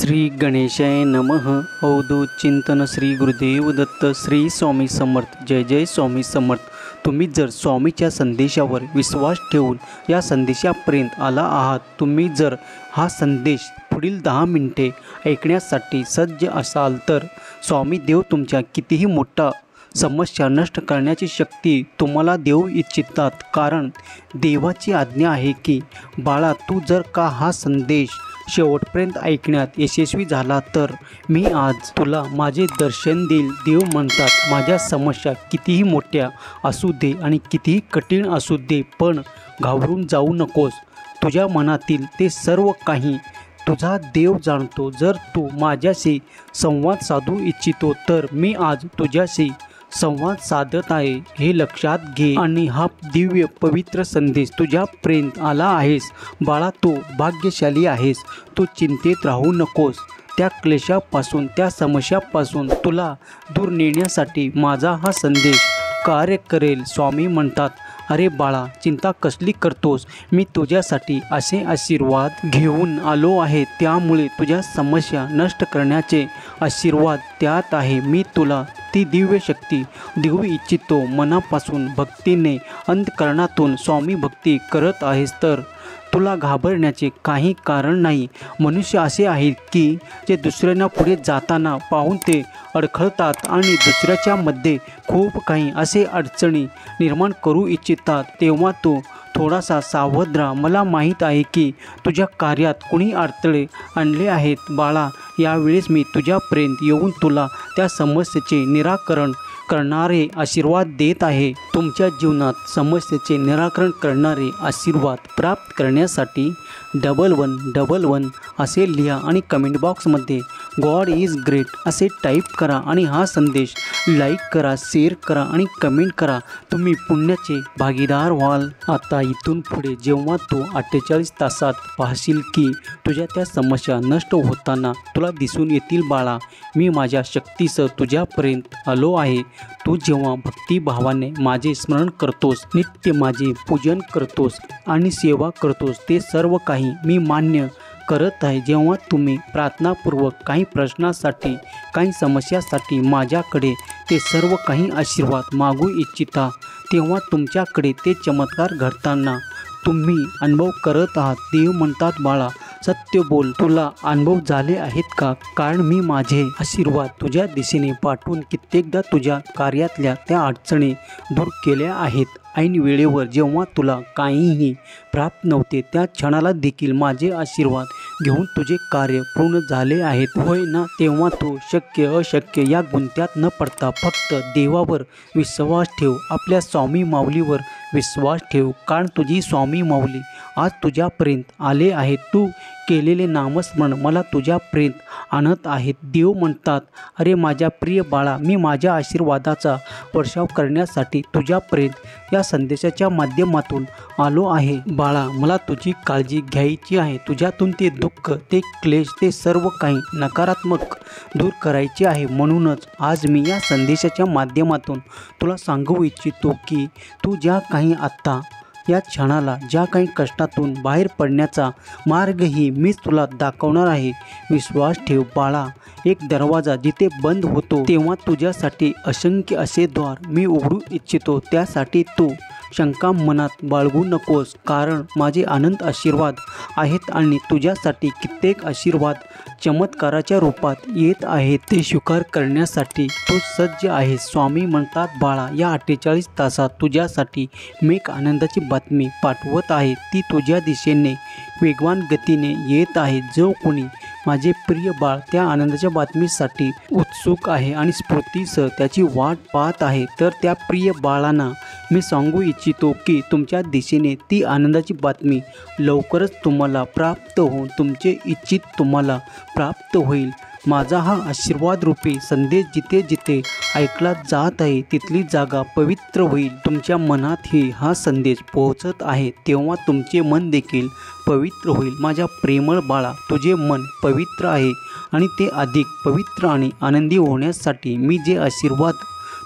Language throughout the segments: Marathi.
श्री गणेशाय नमः. अवधूत चिंतन श्री गुरुदेव दत्त. श्री स्वामी समर्थ. जय जय स्वामी समर्थ. तुम्ही जर स्वामीच्या संदेशावर विश्वास ठेवून या संदेशापर्यंत आला आहात, तुम्ही जर हा संदेश पुढील 10 मिनिटे ऐकण्यासाठी सज्ज असाल, तर स्वामी देव तुमच्या कितीही मोठा समस्या नष्ट करण्याची शक्ती तुम्हाला देऊ इच्छितात. कारण देवाची आज्ञा आहे की बाळा, तू जर का हा संदेश शेवटपर्यंत ऐकण्यात यशस्वी झाला तर मी आज तुला माझे दर्शन देईल. देव म्हणतात, माझ्या समस्या कितीही मोठ्या असू दे आणि कितीही कठीण असू दे, पण घाबरून जाऊ नकोस. तुझ्या मनातील ते सर्व काही तुझा देव जाणतो. जर तू माझ्याशी संवाद साधू इच्छितो तर मी आज तुझ्याशी संवाद साधत आहे, हे लक्षात घे. आणि हा दिव्य पवित्र संदेश तुझ्यापर्यंत आला आहेस. बाळा, तू भाग्यशाली आहेस. तू चिंतेत राहू नकोस. त्या क्लेशापासून, त्या समस्यापासून तुला दूर नेण्यासाठी माझा हा संदेश कार्य करेल. स्वामी म्हणतात, अरे बाळा, चिंता कसली करतोस? मी तुझ्यासाठी असे आशीर्वाद घेऊन आलो आहे. त्यामुळे तुझ्या समस्या नष्ट करण्याचे आशीर्वाद त्यात आहे. मी तुला ती दिव्य शक्ती देऊ इच्छितो. मनापासून, भक्तीने, अंतःकरणातून स्वामी भक्ती करत आहेस तर तुला घाबरण्याचे काही कारण नाही. मनुष्य असे आहेत की जे दुसऱ्यांना पुढे जाताना पाहून ते अडखळतात आणि दुसऱ्याच्या मध्ये खूप काही असे अडचणी निर्माण करू इच्छितात. तेव्हा तू थोडासा सावध राहा. मला माहीत आहे की तुझ्या कार्यात कुणी अडथळे आणले आहेत. बाळा, यावेळेस मी तुझ्यापर्यंत येऊन तुला त्या समस्येचे निराकरण करणारे आशीर्वाद देत आहे. तुमच्या जीवनात समस्येचे निराकरण करणारे आशीर्वाद प्राप्त करण्यासाठी 1111 असे लिहा आणि कमेंट बॉक्समध्ये गॉड इज ग्रेट असे टाईप करा आणि हा संदेश लाईक करा, शेअर करा आणि कमेंट करा. तुम्ही पुण्याचे भागीदार व्हाल. आता इथून पुढे जेव्हा तू 48 तासात पाहशील की तुझ्या त्या समस्या नष्ट होताना तुला दिसून येतील. बाळा, मी माझ्या शक्तीसह तुझ्यापर्यंत आलो आहे. तू जेव्हा भक्तिभावाने माझे स्मरण करतोस, नित्य माझे पूजन करतोस आणि सेवा करतोस, ते सर्व काही मी मान्य करत आहे. जेव्हा तुम्ही प्रार्थनापूर्वक काही प्रश्नासाठी, काही समस्यासाठी माझ्याकडे ते सर्व काही आशीर्वाद मागू इच्छिता, तेव्हा तुमच्याकडे ते चमत्कार घडताना तुम्ही अनुभव करत आहात. देव म्हणतात, बाळा, सत्य बोल. तुला अनुभव झाले आहेत का? कारण मी माझे आशीर्वाद तुझ्या दिशेने पाठवून कित्येकदा तुझ्या कार्यातल्या त्या अडचणी दूर केल्या आहेत. ऐन वेळेवर जेव्हा तुला काहीही प्राप्त नव्हते, त्या क्षणाला देखील माझे आशीर्वाद घेऊन तुझे कार्य पूर्ण झाले आहेत. होय ना? तेव्हा तू शक्य अशक्य या गुंत्यात न पडता फक्त देवावर विश्वास ठेव. आपल्या स्वामी माऊलीवर विश्वास ठेव. कारण तुझी स्वामी माऊली आज तुझ्यापर्यंत आले आहेत. तू केलेले नामस्मरण मला तुझ्यापर्यंत आणत आहेत. देव म्हणतात, अरे माझ्या प्रिय बाळा, मी माझ्या आशीर्वादाचा वर्षाव करण्यासाठी तुझ्यापर्यंत या संदेशाच्या माध्यमातून आलो आहे. बाळा, मला तुझी काळजी घ्यायची आहे. तुझ्यातून ते दुःख, ते क्लेश, ते सर्व काही नकारात्मक दूर करायचे आहे. म्हणूनच आज मी या संदेशाच्या माध्यमातून तुला सांगू इच्छितो की तू ज्या काही आत्ता या क्षणाला ज्या काही कष्टातून बाहेर पडण्याचा मार्गही मीच तुला दाखवणार आहे. विश्वास ठेव बाळा. एक दरवाजा जिथे बंद होतो तेव्हा तुझ्यासाठी असंख्य असे द्वार मी उघडू इच्छितो. त्यासाठी तू शंका मनात बाळगू नकोस. कारण माझे अनंत आशीर्वाद आहेत आणि तुझ्यासाठी कित्येक आशीर्वाद चमत्काराच्या रूपात येत आहेत. ते स्वीकार करण्यासाठी तू सज्ज आहेस. स्वामी म्हणतात, बाळा, या 48 तासात तुझ्यासाठी मी एक आनंदाची बातमी पाठवत आहे. ती तुझ्या दिशेने वेगवान गतीने येत आहे. जो कोणी माझे प्रिय बाळ त्या आनंदाच्या बातमीसाठी उत्सुक आहे आणि स्फूर्तीसह त्याची वाट पाहत आहे, तर त्या प्रिय बाळांना मी सांगू इच्छितो की तुमच्या दिशेने ती आनंदाची बातमी लवकरच तुम्हाला प्राप्त होऊन तुमचे इच्छित तुम्हाला प्राप्त होईल. माझा हा आशीर्वाद रूपी संदेश जिथे जिथे ऐकला जात आहे तिथली जागा पवित्र होईल. तुमच्या मनातही हा संदेश पोहोचत आहे तेव्हा तुमचे मन देखील पवित्र होईल. माझ्या प्रेमळ बाळा, तुझे मन पवित्र आहे आणि ते अधिक पवित्र आणि आनंदी होण्यासाठी मी जे आशीर्वाद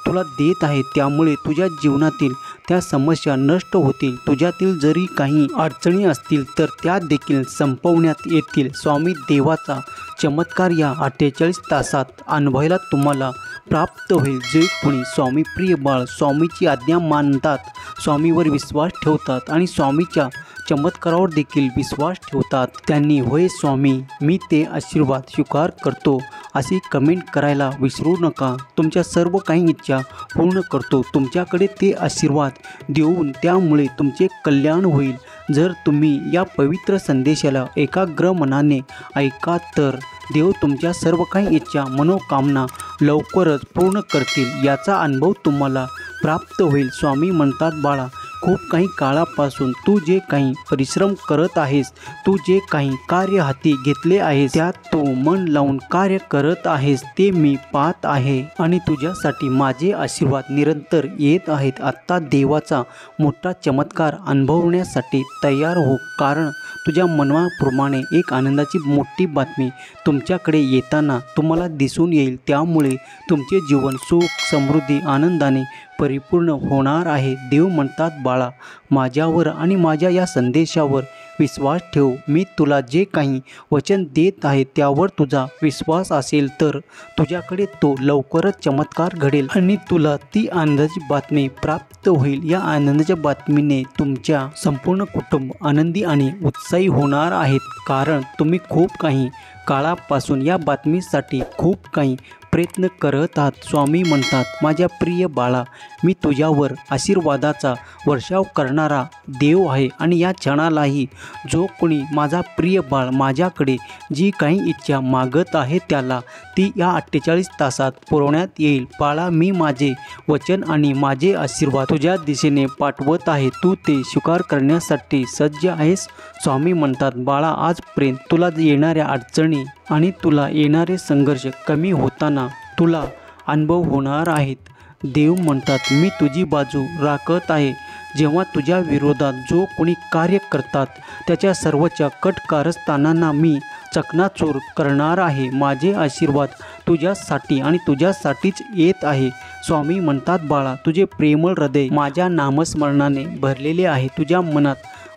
तुला देत आहे, त्यामुळे तुझ्या जीवनातील त्या समस्या नष्ट होतील. तुझ्यातील जरी काही अडचणी असतील तर त्या देखील संपवण्यात येतील. स्वामी देवाचा चमत्कार या 48 तासात अनुभवायला तुम्हाला प्राप्त होईल. जे कोणी स्वामी प्रिय बाळ स्वामीची आज्ञा मानतात, स्वामीवर विश्वास ठेवतात आणि स्वामीच्या चमत्कारावर देखील विश्वास ठेवतात, त्यांनी होय स्वामी मी ते आशीर्वाद स्वीकार करतो अशी कमेंट करायला विसरू नका. तुमच्या सर्व काही इच्छा पूर्ण करतो तुमच्याकडे ते आशीर्वाद देऊन, त्यामुळे तुमचे कल्याण होईल. जर तुम्ही या पवित्र संदेशाला एकाग्र मनाने ऐका तर देव तुमच्या सर्व काही इच्छा मनोकामना लवकरच पूर्ण करतील याचा अनुभव तुम्हाला प्राप्त होईल. स्वामी म्हणतात, बाळा खूप काही काळापासून तू जे काही परिश्रम करत आहेस, तू जे काही कार्य हाती घेतले आहेस, त्यात तू मन लावून कार्य करत आहेस ते मी पाहत आहे आणि तुझ्यासाठी माझे आशीर्वाद निरंतर येत आहेत. आत्ता देवाचा मोठा चमत्कार अनुभवण्यासाठी तयार हो, कारण तुझ्या मनाप्रमाणे एक आनंदाची मोठी बातमी तुमच्याकडे येताना तुम्हाला दिसून येईल. त्यामुळे तुमचे जीवन सुख समृद्धी आनंदाने परिपूर्ण होणार आहे. देव म्हणतात, बाळा माझ्यावर आणि माझ्या या संदेशावर विश्वास ठेव. मी तुला जे काही वचन देत आहे त्यावर तुझा विश्वास असेल तर तुझ्याकडे तो लवकरच चमत्कार घडेल आणि तुला ती आनंदाची बातमी प्राप्त होईल. या आनंदाच्या बातमीने तुमच्या संपूर्ण कुटुंब आनंदी आणि उत्साही होणार आहेत, कारण तुम्ही खूप काही काळापासून या बातमीसाठी खूप काही प्रयत्न करत आहात. स्वामी म्हणतात, माझ्या प्रिय बाळा मी तुझ्यावर आशीर्वादाचा वर्षाव करणारा देव आहे आणि या क्षणालाही जो कोणी माझा प्रिय बाळ माझ्याकडे जी काही इच्छा मागत आहे त्याला ती या 48 तासात पुरवण्यात येईल. बाळा मी माझे वचन आणि माझे आशीर्वाद तुझ्या दिशेने पाठवत आहे. तू ते स्वीकार करण्यासाठी सज्ज आहेस. स्वामी म्हणतात, बाळा आजपर्यंत तुला येणाऱ्या अडचणी आणि तुला येणारे संघर्ष कमी होताना तुला अनुभव होणार आहेत. देव म्हणतात, मी तुझी बाजू राखत आहे. जेव्हा तुझ्या विरोधात जो कोणी कार्य करतात त्याच्या सर्वच्या कट कारस्थानांना मी चकनाचूर करणार आहे. माझे आशीर्वाद तुझ्यासाठी आणि तुझ्यासाठीच येत आहे. स्वामी म्हणतात, बाळा तुझे प्रेमळ हृदय माझ्या नामस्मरणाने भरलेले आहे. तुझ्या मनात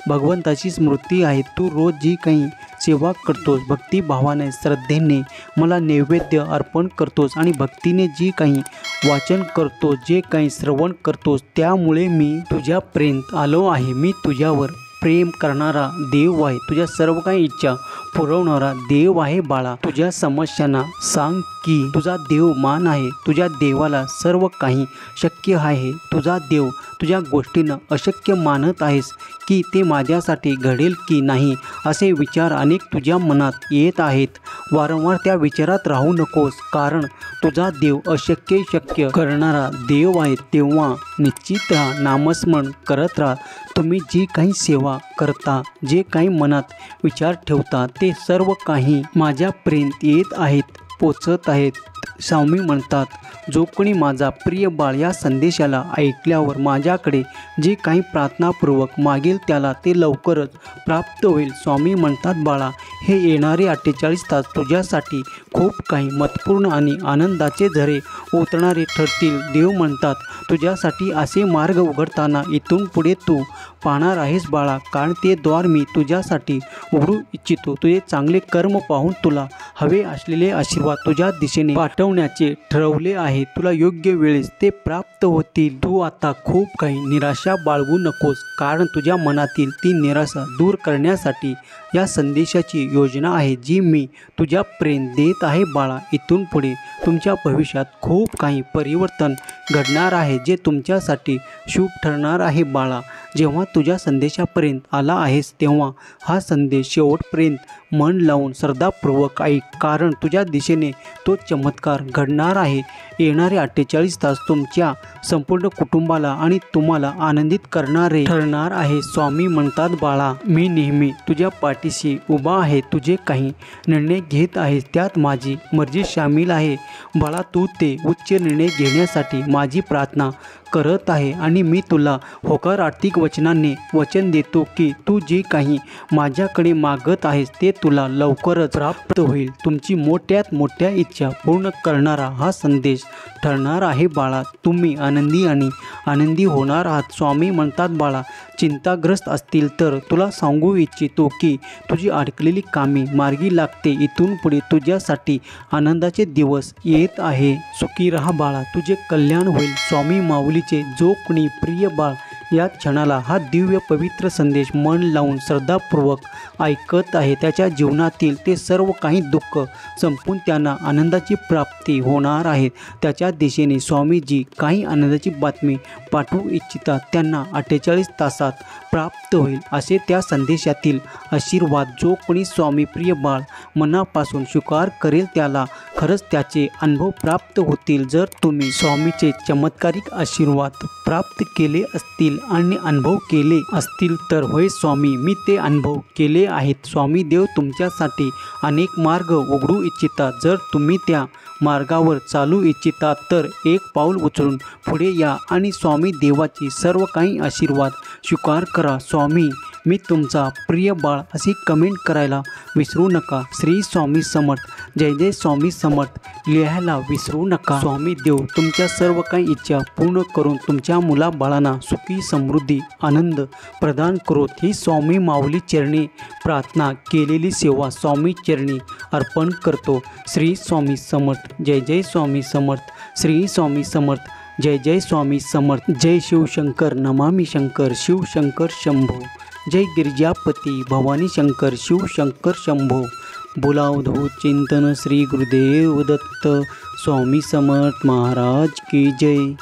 भगवंताची स्मृती आहे. तू रोज जी काही सेवा करतोस, भक्तिभावाने श्रद्धेने मला नैवेद्य अर्पण करतोस आणि भक्तीने जी काही वाचन करतोस, जे काही श्रवण करतोस, त्यामुळे मी तुझ्यापर्यंत आलो आहे. मी तुझ्यावर प्रेम करणारा देव आहे. तुझ्या सर्व काही इच्छा पुरवणारा देव आहे. बाळा तुझ्या समस्यांना सांग की तुझा देव मान आहे. तुझ्या देवाला सर्व काही शक्य आहे. तुझा देव तुझ्या गोष्टींना अशक्य मानत आहेस की ते माझ्यासाठी घडेल की नाही असे विचार अनेक तुझ्या मनात येत आहेत. वारंवार त्या विचारात राहू नकोस, कारण तुझा देव अशक्य शक्य करणारा देव आहे. तेव्हा निश्चित राहा, नामस्मरण करत राहा. तुम्ही जी काही सेवा करता, जे काही मनात विचार ठेवता ते सर्व काही माझ्यापर्यंत येत आहेत, पोचत आहेत. स्वामी म्हणतात, जो कोणी माझा प्रिय बाळ या संदेशाला ऐकल्यावर माझ्याकडे जे काही प्रार्थनापूर्वक मागेल त्याला ते लवकरच प्राप्त होईल. स्वामी म्हणतात, बाळा हे येणारे 48 तास तुझ्यासाठी खूप काही महत्त्वपूर्ण आणि आनंदाचे झरे उतरणारे ठरतील. देव म्हणतात, तुझ्यासाठी असे मार्ग उघडताना इथून पुढे तू पाहणार आहेस बाळा, कारण ते द्वार मी तुझ्यासाठी उघडू इच्छितो. तुझे चांगले कर्म पाहून तुला हवे असलेले आशीर्वाद तुझ्या दिशेने पाठवण्याचे ठरवले आहे. तुला योग्य वेळेस ते प्राप्त होतील. तू आता खूप काही निराशा बाळगू नकोस, कारण तुझ्या मनातील ती निराशा दूर करण्यासाठी या संदेशाची योजना आहे जी मी तुझ्यापर्यंत देत आहे. बाळा इथून पुढे तुमच्या भविष्यात खूप काही परिवर्तन घडणार आहे जे तुमच्यासाठी शुभ ठरणार आहे. बाळा जेव्हा तुझ्या संदेशापर्यंत आला आहेस तेव्हा हा संदेश शेवटपर्यंत मन लावून श्रद्धापूर्वक ऐक, कारण तुझ्या दिशेने तो चमत्कार घडणार आहे. येणारे 48 तास तुमच्या संपूर्ण कुटुंबाला आणि तुम्हाला आनंदित करणारे ठरणार आहे. स्वामी म्हणतात, बाळा मी नेहमी तुझ्या पाठीशी उभा आहे. तुझे काही निर्णय घेत आहेस त्यात माझी मर्जी सामील आहे. बाळा तू ते उच्च निर्णय घेण्यासाठी माझी प्रार्थना करत आहे आणि मी तुला होकारार्थी वचनाने वचन देतो की तू जे काही माझ्याकडे मागत आहेस ते तुला लवकरच प्राप्त होईल. तुमची मोठ्यात मोठ्या इच्छा पूर्ण करणारा हा संदेश ठरणार आहे बाळा. तुम्ही आनंदी आणि आनंदी होणार आहात. स्वामी म्हणतात बाळा, चिंताग्रस्त असतील तर तुला सांगू इच्छितो की तुझी अडकलेली कामे मार्गी लागते. इथून पुढे तुझ्यासाठी आनंदाचे दिवस येत आहे. सुखी राहा बाळा, तुझे कल्याण होईल. स्वामी माऊलीचे जो कोणी प्रिय बाळ या क्षणाला हा दिव्य पवित्र संदेश मन लावून श्रद्धापूर्वक ऐकत आहे, त्याच्या जीवनातील ते सर्व काही दुःख संपून त्यांना आनंदाची प्राप्ती होणार आहे. त्याच्या दिशेने स्वामीजी काही आनंदाची बातमी पाठवू इच्छितात. त्यांना 48 तासात प्राप्त होईल असे त्या संदेशातील आशीर्वाद. जो कोणी स्वामी प्रिय बाळ मनापासून स्वीकार करेल त्याला खरंच त्याचे अनुभव प्राप्त होतील. जर तुम्ही स्वामीचे चमत्कारिक आशीर्वाद प्राप्त केले असतील आणि अनुभव केले असतील तर होय स्वामी, मी ते अनुभव केले आहेत. स्वामी देव तुमच्यासाठी अनेक मार्ग उघडू इच्छितात. जर तुम्ही त्या मार्गावर चालू इच्छिता तर एक पाऊल उचलून पुढे या आणि स्वामी देवाची सर्व काही आशीर्वाद स्वीकार करा. स्वामी मी तुमचा प्रिय बाळ असे कमेंट करायला विसरू नका. श्री स्वामी समर्थ, जय जय स्वामी समर्थ लिहायला विसरू नका. स्वामी देव तुमच्या सर्व काही इच्छा पूर्ण करून तुमच्या मुलाबाळांना सुखी समृद्धी आनंद प्रदान करोत. ही स्वामी माऊली चरणी प्रार्थना केलेली सेवा स्वामी चरणी अर्पण करतो. श्री स्वामी समर्थ, जय जय स्वामी समर्थ. श्री स्वामी समर्थ, जय जय स्वामी समर्थ. जय शिवशंकर, नमामि शंकर, शिवशंकर शंभो. जय गिरिजापती भवानी शंकर, शिवशंकर शंभो. बोलावधो चिंतन श्री गुरुदेव दत्त स्वामी समर्थ महाराज की जय.